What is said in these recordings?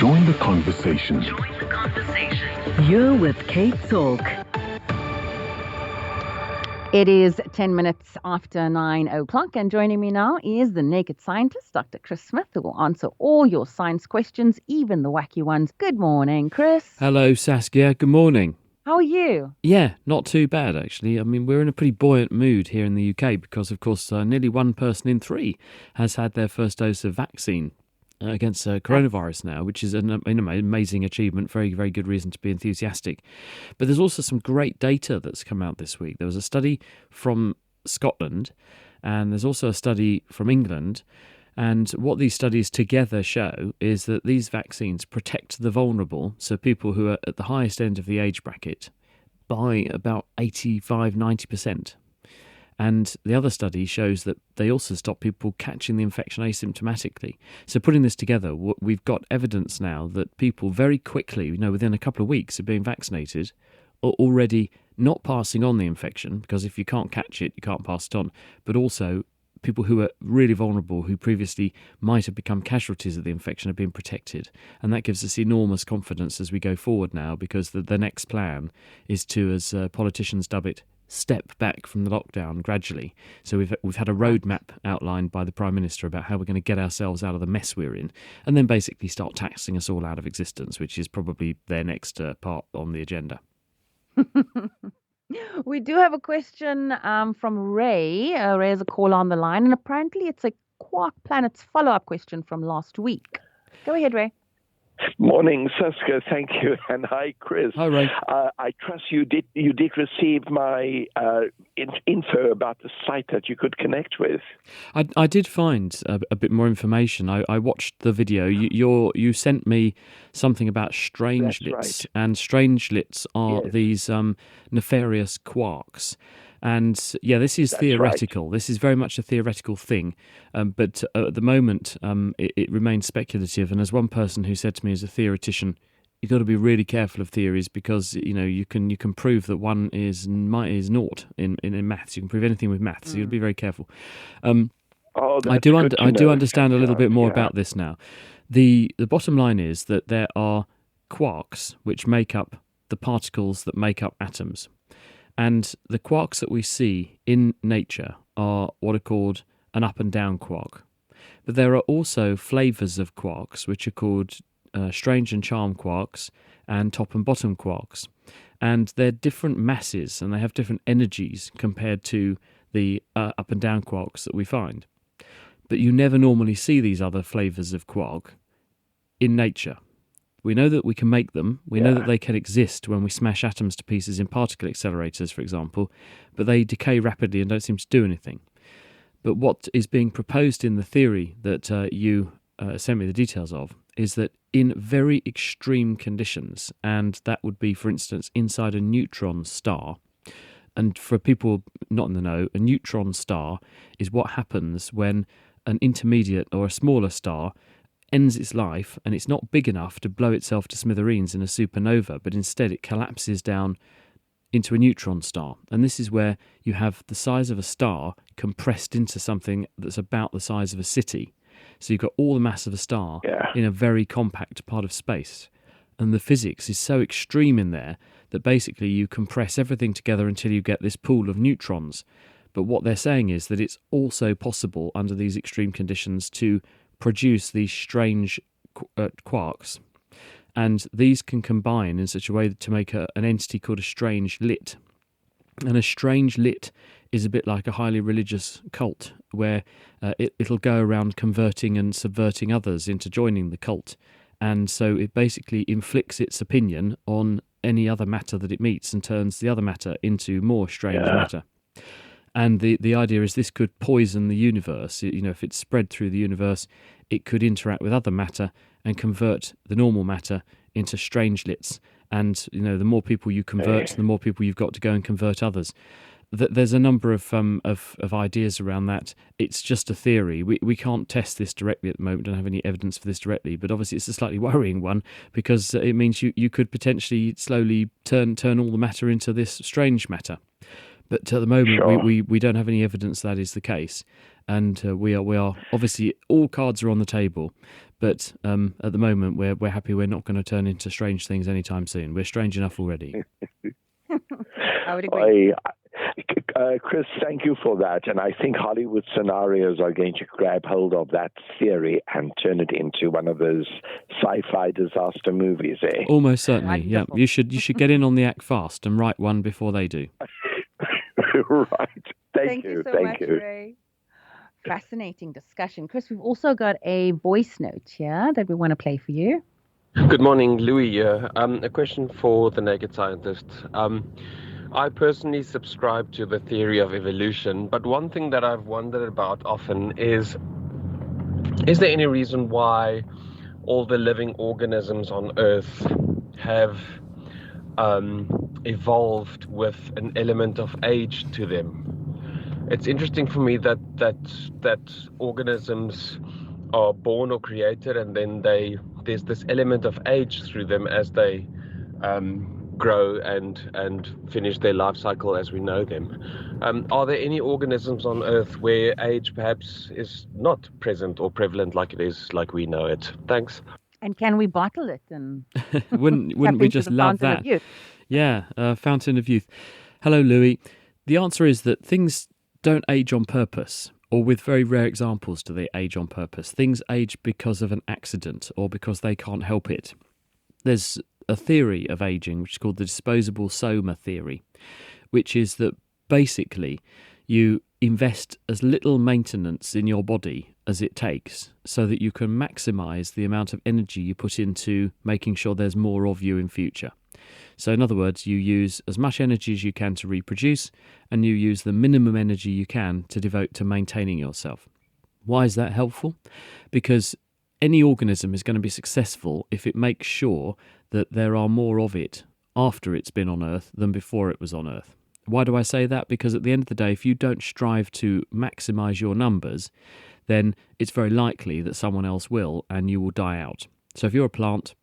Join the conversation. You're with Kate Talk. It is 10 minutes after 9 o'clock, and joining me now is the Naked Scientist, Dr. Chris Smith, who will answer all your science questions, even the wacky ones. Good morning, Chris. Hello, Saskia. Good morning. How are you? Yeah, not too bad, actually. I mean, we're in a pretty buoyant mood here in the UK because, of course, nearly one person in three has had their first dose of vaccine against coronavirus now, which is an amazing achievement, very, very good reason to be enthusiastic. But there's also some great data that's come out this week. There was a study from Scotland, and there's also a study from England. And what these studies together show is that these vaccines protect the vulnerable, so people who are at the highest end of the age bracket, by about 85-90%. And the other study shows that they also stop people catching the infection asymptomatically. So putting this together, we've got evidence now that people very quickly, within a couple of weeks of being vaccinated, are already not passing on the infection, because if you can't catch it, you can't pass it on, but also people who are really vulnerable, who previously might have become casualties of the infection, have been protected. And that gives us enormous confidence as we go forward now, because the next plan is to, as politicians dub it, step back from the lockdown gradually. So we've had a roadmap outlined by the Prime Minister about how we're going to get ourselves out of the mess we're in, and then basically start taxing us all out of existence, which is probably their next part on the agenda. We do have a question from Ray. Ray has a call on the line, and apparently it's a Quark Planets follow-up question from last week. Go ahead, Ray. Morning, Saskia. Thank you, and hi, Chris. Hi, Ray. I trust you did receive my info about the site that you could connect with. I did find a bit more information. I watched the video. You sent me something about strangelets, right. And strangelets are these nefarious quarks. And yeah, this is theoretical. Right. This is very much a theoretical thing, but at the moment it remains speculative. And as one person who said to me as a theoretician, you've got to be really careful of theories, because you can prove that one is naught in maths. You can prove anything with maths, so you've got to be very careful. I do understand a little bit more about this now. The bottom line is that there are quarks which make up the particles that make up atoms. And the quarks that we see in nature are what are called an up and down quark. But there are also flavours of quarks, which are called strange and charm quarks and top and bottom quarks. And they're different masses, and they have different energies compared to the up and down quarks that we find. But you never normally see these other flavours of quark in nature. We know that we can make them. We know that they can exist when we smash atoms to pieces in particle accelerators, for example, but they decay rapidly and don't seem to do anything. But what is being proposed in the theory that you sent me the details of is that in very extreme conditions, and that would be, for instance, inside a neutron star, and for people not in the know, a neutron star is what happens when an intermediate or a smaller star ends its life, and it's not big enough to blow itself to smithereens in a supernova, but instead it collapses down into a neutron star. And this is where you have the size of a star compressed into something that's about the size of a city. So you've got all the mass of a star in a very compact part of space. And the physics is so extreme in there that basically you compress everything together until you get this pool of neutrons. But what they're saying is that it's also possible under these extreme conditions to produce these strange quarks, and these can combine in such a way to make an entity called a strange lit. And a strange lit is a bit like a highly religious cult, where it'll go around converting and subverting others into joining the cult, and so it basically inflicts its opinion on any other matter that it meets and turns the other matter into more strange matter. And the idea is this could poison the universe. If it's spread through the universe, it could interact with other matter and convert the normal matter into strangelets. And the more people you convert, the more people you've got to go and convert others. There's a number of ideas around that. It's just a theory. We can't test this directly at the moment. Don't have any evidence for this directly. But obviously, it's a slightly worrying one, because it means you could potentially slowly turn all the matter into this strange matter. But at the moment, we don't have any evidence that is the case. and we are obviously, all cards are on the table, but at the moment we're happy we're not going to turn into strange things anytime soon. We're strange enough already. I would agree. Chris, thank you for that. And I think Hollywood scenarios are going to grab hold of that theory and turn it into one of those sci-fi disaster movies, eh? Almost certainly, yeah. You should get in on the act fast and write one before they do. Right. Thank you so much, Ray. Fascinating discussion. Chris, we've also got a voice note here that we want to play for you. Good morning, Louis here. A question for the Naked Scientist. I personally subscribe to the theory of evolution, but one thing that I've wondered about often is there any reason why all the living organisms on Earth have evolved with an element of age to them? It's interesting for me that organisms are born or created, and then there's this element of age through them as they grow and finish their life cycle as we know them. Are there any organisms on Earth where age perhaps is not present or prevalent like it is, like we know it? Thanks. And can we bottle it? And wouldn't we just love that? Yeah, Fountain of Youth. Hello, Louis. The answer is that things don't age on purpose, or with very rare examples do they age on purpose. Things age because of an accident or because they can't help it. There's a theory of aging which is called the disposable soma theory, which is that basically you invest as little maintenance in your body as it takes so that you can maximize the amount of energy you put into making sure there's more of you in future. So in other words, you use as much energy as you can to reproduce, and you use the minimum energy you can to devote to maintaining yourself. Why is that helpful? Because any organism is going to be successful if it makes sure that there are more of it after it's been on Earth than before it was on Earth. Why do I say that? Because at the end of the day, if you don't strive to maximize your numbers, then it's very likely that someone else will, and you will die out. So if you're a plant,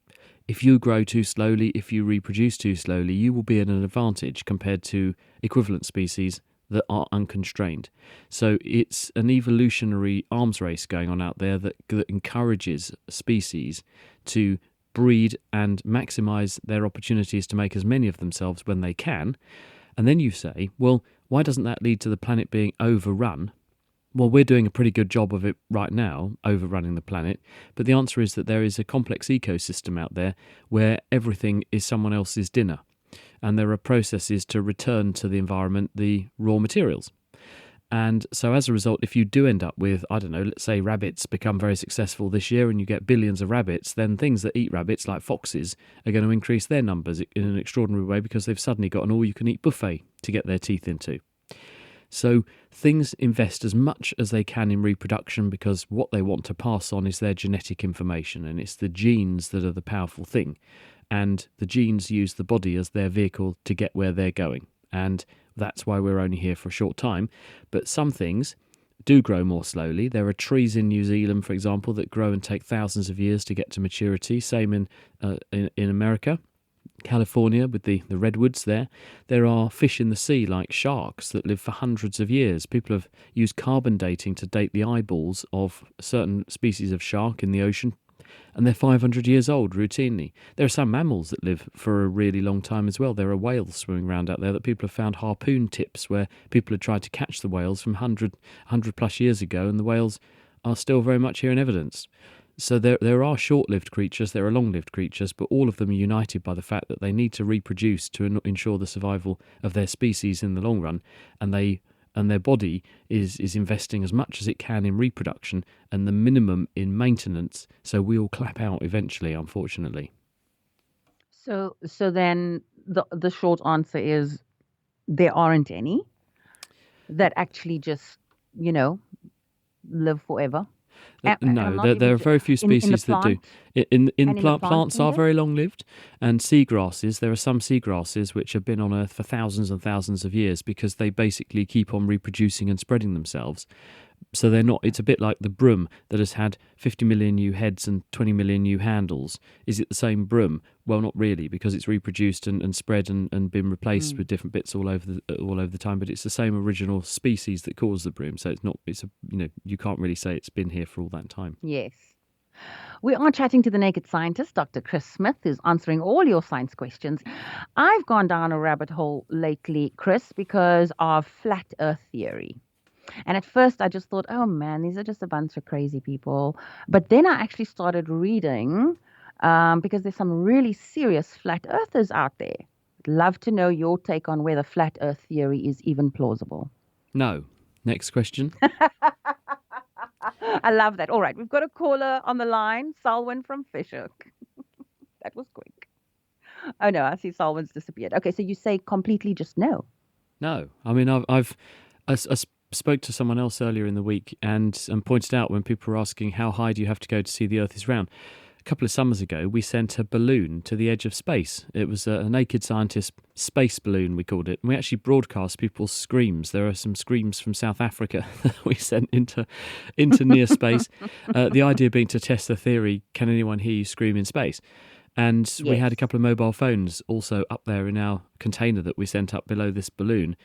if you grow too slowly, if you reproduce too slowly, you will be at an advantage compared to equivalent species that are unconstrained. So it's an evolutionary arms race going on out there that encourages species to breed and maximize their opportunities to make as many of themselves when they can. And then you say, well, why doesn't that lead to the planet being overrun? Well, we're doing a pretty good job of it right now, overrunning the planet. But the answer is that there is a complex ecosystem out there where everything is someone else's dinner. And there are processes to return to the environment the raw materials. And so as a result, if you do end up with, I don't know, let's say rabbits become very successful this year and you get billions of rabbits, then things that eat rabbits, like foxes, are going to increase their numbers in an extraordinary way because they've suddenly got an all-you-can-eat buffet to get their teeth into. So things invest as much as they can in reproduction because what they want to pass on is their genetic information, and it's the genes that are the powerful thing. And the genes use the body as their vehicle to get where they're going. And that's why we're only here for a short time. But some things do grow more slowly. There are trees in New Zealand, for example, that grow and take thousands of years to get to maturity. Same in America. California with the redwoods there. There are fish in the sea like sharks that live for hundreds of years. People have used carbon dating to date the eyeballs of certain species of shark in the ocean, and they're 500 years old routinely. There are some mammals that live for a really long time as well. There are whales swimming around out there that people have found harpoon tips where people had tried to catch the whales from 100 plus years ago, and the whales are still very much here in evidence. So there are short-lived creatures, there are long-lived creatures, but all of them are united by the fact that they need to reproduce to ensure the survival of their species in the long run, and their body is investing as much as it can in reproduction and the minimum in maintenance, so we all clap out eventually, unfortunately. So then the short answer is there aren't any that actually just, live forever. No, there are very few species that do. Plants are very long-lived, and seagrasses, there are some seagrasses which have been on Earth for thousands and thousands of years because they basically keep on reproducing and spreading themselves. So they're not. It's a bit like the broom that has had 50 million new heads and 20 million new handles. Is it the same broom? Well, not really, because it's reproduced and spread and been replaced with different bits all over the time. But it's the same original species that caused the broom. So it's not. It's a you can't really say it's been here for all that time. Yes. We are chatting to the Naked Scientist, Dr. Chris Smith, who's answering all your science questions. I've gone down a rabbit hole lately, Chris, because of flat Earth theory. And at first I just thought, oh man, these are just a bunch of crazy people. But then I actually started reading because there's some really serious flat earthers out there. I'd love to know your take on whether flat Earth theory is even plausible. No. Next question. I love that. All right, we've got a caller on the line, Salwin from Fishhook. That was quick. Oh no, I see Salwin's disappeared. Okay, so you say completely just no. No. I mean, I spoke to someone else earlier in the week and pointed out when people were asking how high do you have to go to see the Earth is round. A couple of summers ago, we sent a balloon to the edge of space. It was a Naked Scientist space balloon, we called it. And we actually broadcast people's screams. There are some screams from South Africa that we sent into near space. The idea being to test the theory, can anyone hear you scream in space? And we had a couple of mobile phones also up there in our container that we sent up below this balloon.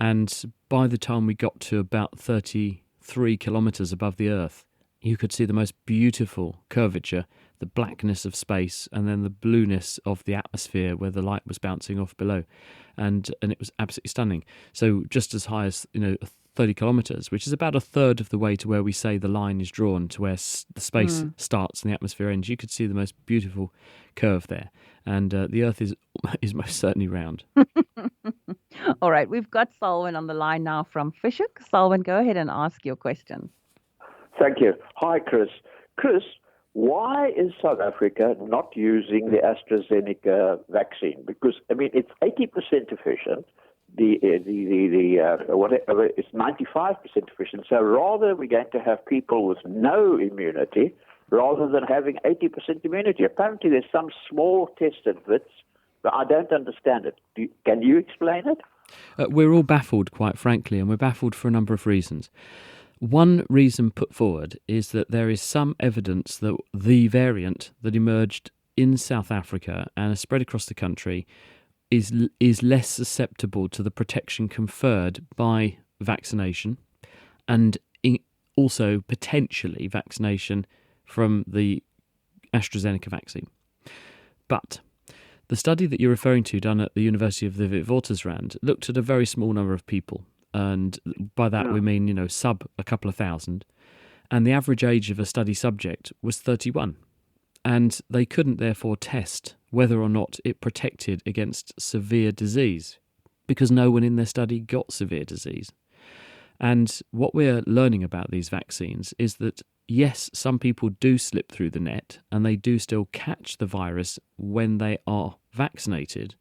And by the time we got to about 33 kilometres above the Earth, you could see the most beautiful curvature, the blackness of space, and then the blueness of the atmosphere where the light was bouncing off below. And it was absolutely stunning. So just as high as 30 kilometres, which is about a third of the way to where we say the line is drawn to where the space starts and the atmosphere ends. You could see the most beautiful curve there. And the Earth is most certainly round. All right, we've got Salwin on the line now from Fishhook. Salwin, go ahead and ask your question. Thank you. Hi, Chris. Chris, why is South Africa not using the AstraZeneca vaccine? Because, I mean, it's 80% efficient. Whatever, it's 95% efficient. So rather we're going to have people with no immunity rather than having 80% immunity. Apparently there's some small tested bits, but I don't understand it. Can you explain it? We're all baffled, quite frankly, and we're baffled for a number of reasons. One reason put forward is that there is some evidence that the variant that emerged in South Africa and has spread across the country is less susceptible to the protection conferred by vaccination and also potentially vaccination from the AstraZeneca vaccine. But the study that you're referring to, done at the University of the Witwatersrand, looked at a very small number of people. And by that we mean, sub a couple of thousand. And the average age of a study subject was 31. And they couldn't therefore test whether or not it protected against severe disease because no one in their study got severe disease. And what we're learning about these vaccines is that, yes, some people do slip through the net and they do still catch the virus when they are vaccinated.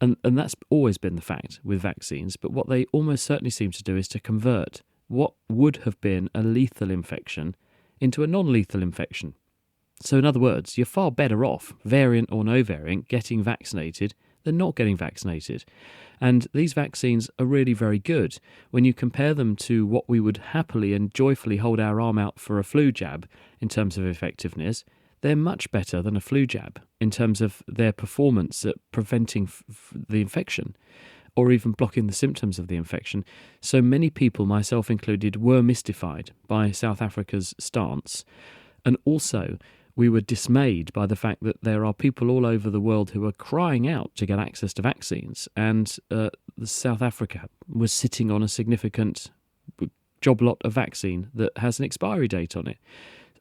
And that's always been the fact with vaccines. But what they almost certainly seem to do is to convert what would have been a lethal infection into a non-lethal infection. So in other words, you're far better off, variant or no variant, getting vaccinated than not getting vaccinated. And these vaccines are really very good. When you compare them to what we would happily and joyfully hold our arm out for a flu jab in terms of effectiveness, they're much better than a flu jab in terms of their performance at preventing the infection or even blocking the symptoms of the infection. So many people, myself included, were mystified by South Africa's stance. And also, we were dismayed by the fact that there are people all over the world who are crying out to get access to vaccines. And South Africa was sitting on a significant job lot of vaccine that has an expiry date on it.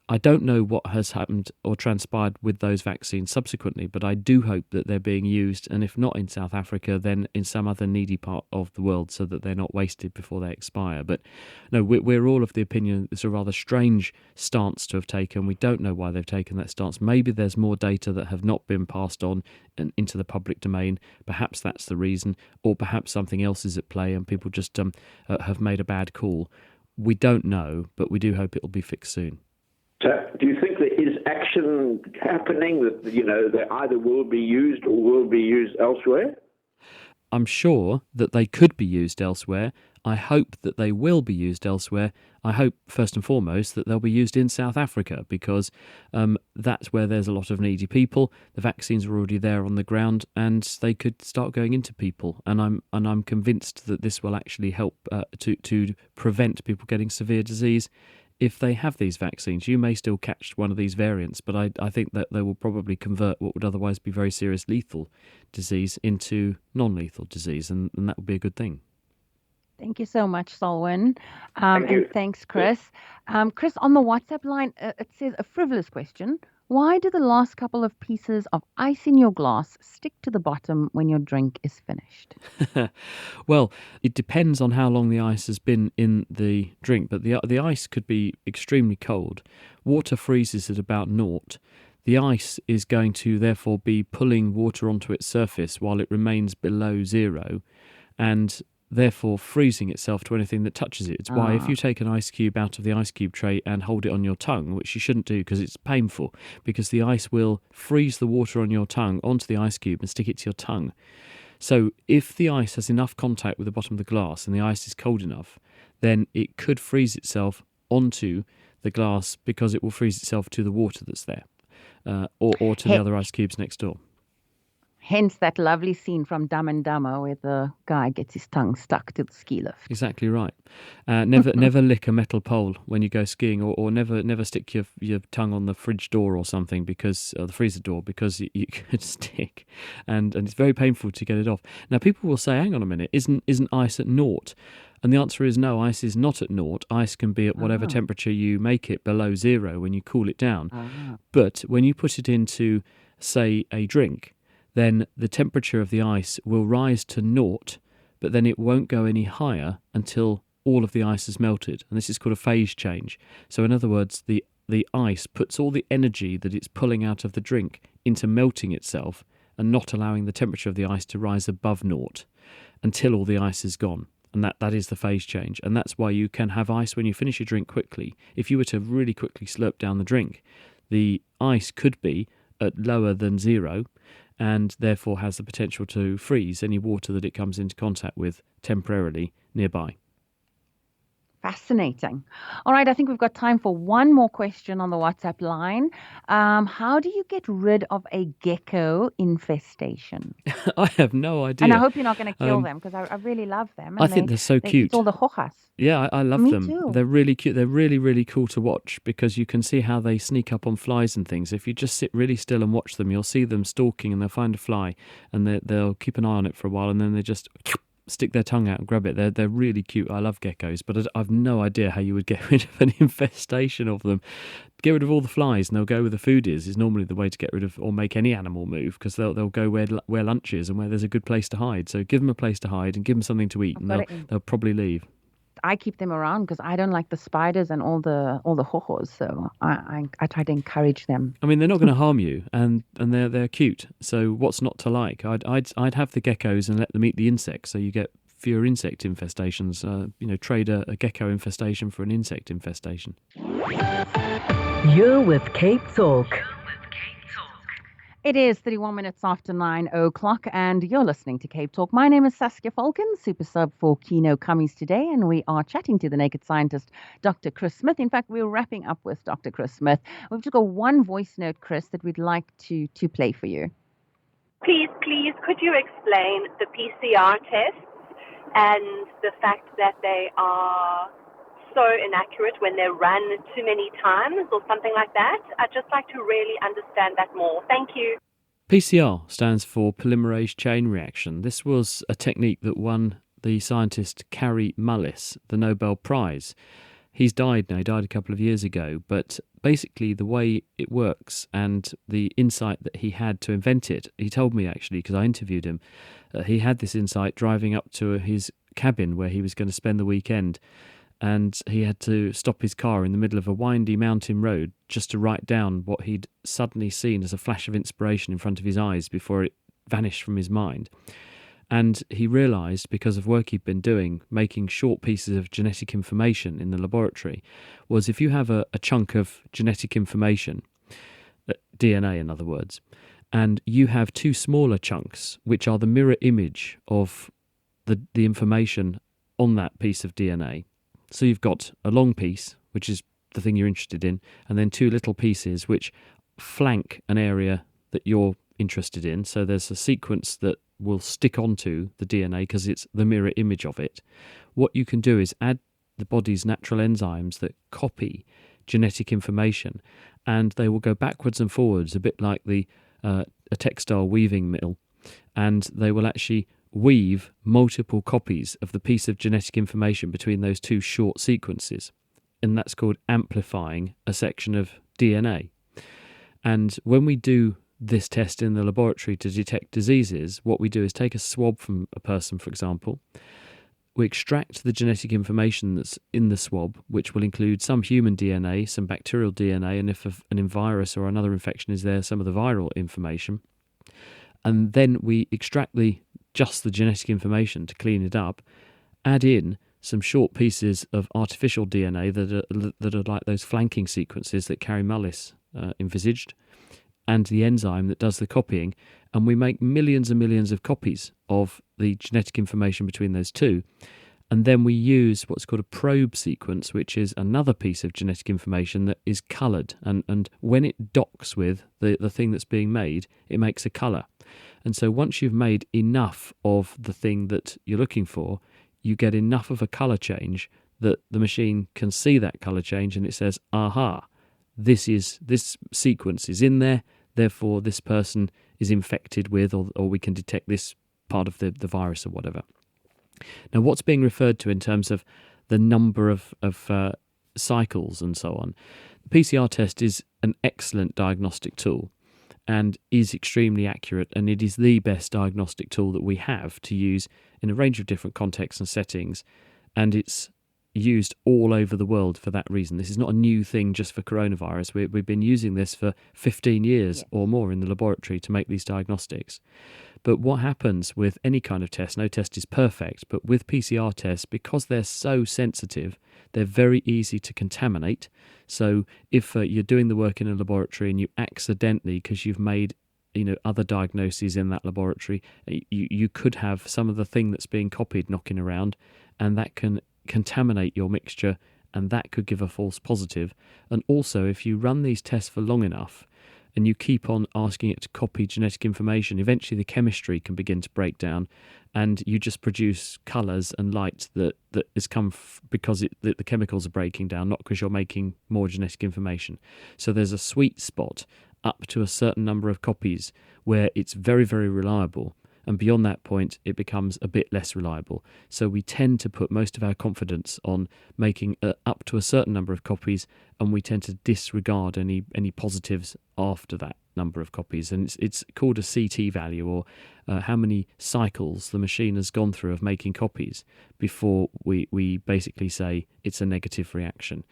I don't know what has happened or transpired with those vaccines subsequently, but I do hope that they're being used, and if not in South Africa, then in some other needy part of the world so that they're not wasted before they expire. But no, we're all of the opinion it's a rather strange stance to have taken. We don't know why they've taken that stance. Maybe there's more data that have not been passed on and into the public domain. Perhaps that's the reason, or perhaps something else is at play and people just have made a bad call. We don't know, but we do hope it'll be fixed soon. So do you think there is action happening that, they either will be used or will be used elsewhere? I'm sure that they could be used elsewhere. I hope that they will be used elsewhere. I hope, first and foremost, that they'll be used in South Africa, because that's where there's a lot of needy people. The vaccines are already there on the ground, and they could start going into people. And I'm convinced that this will actually help to prevent people getting severe disease. If they have these vaccines, you may still catch one of these variants, but I think that they will probably convert what would otherwise be very serious lethal disease into non-lethal disease, and that would be a good thing. Thank you so much, Solwyn. Thank you. And thanks, Chris. Chris, on the WhatsApp line, it says a frivolous question. Why do the last couple of pieces of ice in your glass stick to the bottom when your drink is finished? Well, it depends on how long the ice has been in the drink, but the ice could be extremely cold. Water freezes at about 0. The ice is going to therefore be pulling water onto its surface while it remains below 0, and therefore freezing itself to anything that touches it. It's why if you take an ice cube out of the ice cube tray and hold it on your tongue, which you shouldn't do because it's painful, because the ice will freeze the water on your tongue onto the ice cube and stick it to your tongue. So if the ice has enough contact with the bottom of the glass and the ice is cold enough, then it could freeze itself onto the glass, because it will freeze itself to the water that's there, or to the other ice cubes next door. Hence that lovely scene from Dumb and Dumber where the guy gets his tongue stuck to the ski lift. Exactly right. Never lick a metal pole when you go skiing, or never stick your tongue on the fridge door or something, or the freezer door, because you could stick, and it's very painful to get it off. Now people will say, hang on a minute, isn't ice at 0? And the answer is no, ice is not at 0. Ice can be at whatever temperature you make it below 0 when you cool it down. But when you put it into, say, a drink, then the temperature of the ice will rise to 0, but then it won't go any higher until all of the ice has melted. And this is called a phase change. So in other words, the ice puts all the energy that it's pulling out of the drink into melting itself and not allowing the temperature of the ice to rise above 0 until all the ice is gone. And that is the phase change. And that's why you can have ice when you finish your drink quickly. If you were to really quickly slurp down the drink, the ice could be at lower than 0, and therefore has the potential to freeze any water that it comes into contact with temporarily nearby. Fascinating. All right, I think we've got time for one more question on the WhatsApp line. How do you get rid of a gecko infestation? I have no idea. And I hope you're not going to kill them, because I really love them. I think they're so cute. It's all the hojas. Yeah, I love them. Too. They're really cute. They're really, really cool to watch, because you can see how they sneak up on flies and things. If you just sit really still and watch them, you'll see them stalking, and they'll find a fly, and they'll keep an eye on it for a while, and then they just stick their tongue out and grab it. They're really cute. I love geckos, but I've no idea how you would get rid of an infestation of them. Get rid of all the flies, and they'll go where the food is normally the way to get rid of, or make any animal move, because they'll go where lunch is and where there's a good place to hide. So give them a place to hide and give them something to eat, and they'll probably leave. I keep them around because I don't like the spiders and all the hojos, so I try to encourage them. I mean, they're not going to harm you, and they're cute. So what's not to like? I'd have the geckos and let them eat the insects, so you get fewer insect infestations. Trade a gecko infestation for an insect infestation. You're with Cape Talk. It is 31 minutes after 9 o'clock, and you're listening to Cape Talk. My name is Saskia Falcon, super sub for Kino Cummings today, and we are chatting to the naked scientist, Dr. Chris Smith. In fact, we're wrapping up with Dr. Chris Smith. We've just got one voice note, Chris, that we'd like to play for you. Please, could you explain the PCR tests and the fact that they are so inaccurate when they're run too many times or something like that? I'd just like to really understand that more. Thank you. PCR stands for polymerase chain reaction. This was a technique that won the scientist Kary Mullis the Nobel Prize. He's died now. He died a couple of years ago. But basically the way it works and the insight that he had to invent it, he told me actually, because I interviewed him, he had this insight driving up to his cabin where he was going to spend the weekend. And he had to stop his car in the middle of a windy mountain road just to write down what he'd suddenly seen as a flash of inspiration in front of his eyes before it vanished from his mind. And he realised, because of work he'd been doing, making short pieces of genetic information in the laboratory, was if you have a chunk of genetic information, DNA in other words, and you have two smaller chunks, which are the mirror image of the information on that piece of DNA. So you've got a long piece, which is the thing you're interested in, and then two little pieces which flank an area that you're interested in. So there's a sequence that will stick onto the DNA because it's the mirror image of it. What you can do is add the body's natural enzymes that copy genetic information, and they will go backwards and forwards, a bit like a textile weaving mill, and they will actually weave multiple copies of the piece of genetic information between those two short sequences, and that's called amplifying a section of DNA. And when we do this test in the laboratory to detect diseases, what we do is take a swab from a person, for example. We extract the genetic information that's in the swab, which will include some human DNA, some bacterial DNA, and if an virus or another infection is there, some of the viral information. And then we extract just the genetic information to clean it up, add in some short pieces of artificial DNA that are like those flanking sequences that Kary Mullis envisaged, and the enzyme that does the copying, and we make millions and millions of copies of the genetic information between those two. And then we use what's called a probe sequence, which is another piece of genetic information that is coloured. And when it docks with the thing that's being made, it makes a colour. And so once you've made enough of the thing that you're looking for, you get enough of a colour change that the machine can see that colour change, and it says, aha, this sequence is in there, therefore this person is infected with, or we can detect this part of the virus or whatever. Now, what's being referred to in terms of the number of cycles and so on, the PCR test is an excellent diagnostic tool and is extremely accurate, and it is the best diagnostic tool that we have to use in a range of different contexts and settings, and it's used all over the world for that reason. This is not a new thing just for coronavirus. We've been using this for 15 years or more in the laboratory to make these diagnostics. But what happens with any kind of test, no test is perfect, but with PCR tests, because they're so sensitive, they're very easy to contaminate. So if you're doing the work in a laboratory and you accidentally, because you've made other diagnoses in that laboratory, you could have some of the thing that's being copied knocking around, and that can contaminate your mixture, and that could give a false positive. And also, if you run these tests for long enough and you keep on asking it to copy genetic information, eventually the chemistry can begin to break down, and you just produce colours and light that has come because the chemicals are breaking down, not because you're making more genetic information. So there's a sweet spot up to a certain number of copies where it's very, very reliable. And beyond that point, it becomes a bit less reliable. So we tend to put most of our confidence on making up to a certain number of copies, and we tend to disregard any positives after that number of copies. And it's called a CT value, or how many cycles the machine has gone through of making copies before we basically say it's a negative reaction.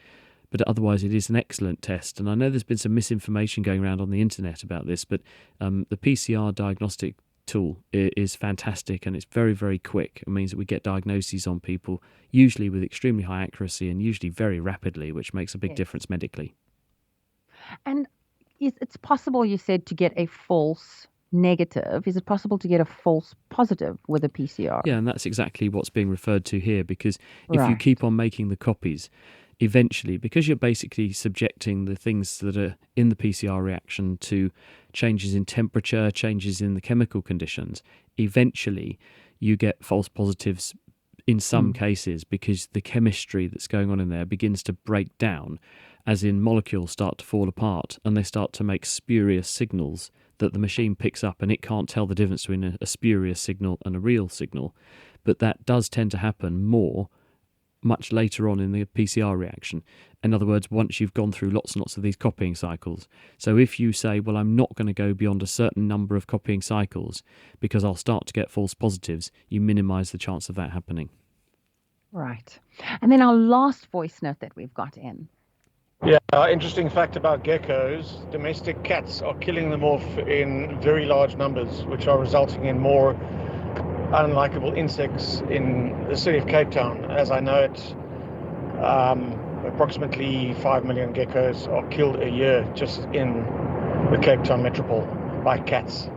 But otherwise, it is an excellent test. And I know there's been some misinformation going around on the internet about this, but the PCR diagnostic tool is fantastic, and it's very, very quick. It means that we get diagnoses on people, usually with extremely high accuracy and usually very rapidly, which makes a big difference medically. And it's possible, you said, to get a false negative. Is it possible to get a false positive with a PCR? Yeah, and that's exactly what's being referred to here, because if you keep on making the copies, eventually, because you're basically subjecting the things that are in the PCR reaction to changes in temperature, changes in the chemical conditions, eventually you get false positives in some cases, because the chemistry that's going on in there begins to break down, as in molecules start to fall apart and they start to make spurious signals that the machine picks up, and it can't tell the difference between a spurious signal and a real signal. But that does tend to happen much later on in the PCR reaction. In other words, once you've gone through lots and lots of these copying cycles. So if you say, well, I'm not going to go beyond a certain number of copying cycles because I'll start to get false positives, you minimize the chance of that happening. Right. And then our last voice note that we've got in. Yeah, interesting fact about geckos. Domestic cats are killing them off in very large numbers, which are resulting in more unlikable insects in the city of Cape Town. As I know it, approximately 5 million geckos are killed a year just in the Cape Town metropole by cats.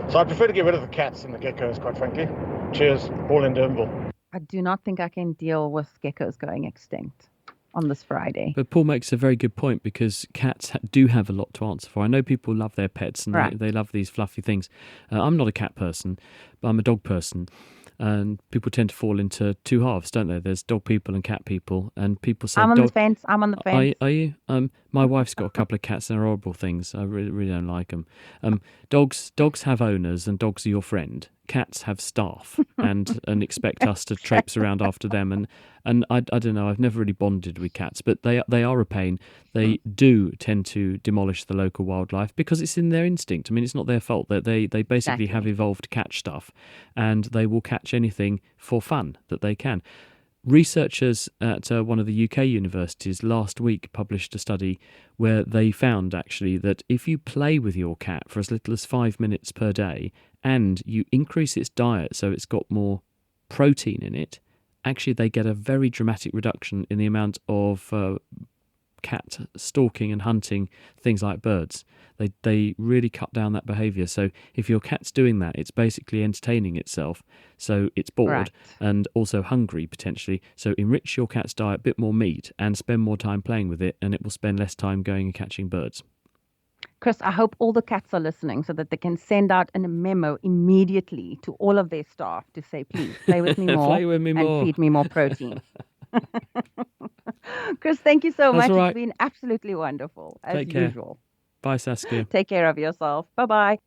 So I prefer to get rid of the cats than the geckos, quite frankly. Cheers, Paul in Durbanville. I do not think I can deal with geckos going extinct on this Friday. But Paul makes a very good point, because cats do have a lot to answer for. I know people love their pets and Right. they love these fluffy things. I'm not a cat person, but I'm a dog person. And people tend to fall into two halves, don't they? There's dog people and cat people. And people say, I'm on the fence. I'm on the fence. Are you? My wife's got a couple of cats and they're horrible things. I really don't like them. Dogs have owners, and dogs are your friend. Cats have staff and expect us to traipse around after them. And I don't know. I've never really bonded with cats, but they are a pain. They do tend to demolish the local wildlife because it's in their instinct. I mean, it's not their fault. That they basically have evolved to catch stuff, and they will catch anything for fun that they can. Researchers at one of the UK universities last week published a study where they found actually that if you play with your cat for as little as 5 minutes per day and you increase its diet so it's got more protein in it, actually they get a very dramatic reduction in the amount of cat stalking and hunting things like birds. They really cut down that behaviour. So if your cat's doing that, it's basically entertaining itself. So it's bored Right. and also hungry potentially. So enrich your cat's diet, a bit more meat, and spend more time playing with it, and it will spend less time going and catching birds. Chris, I hope all the cats are listening so that they can send out a memo immediately to all of their staff to say, please, play with me more Play with me and more. feed me more protein. Chris, thank you so That's much. all right. It's been absolutely wonderful, as Take care. usual. Bye, Saskia. Take care of yourself. Bye-bye.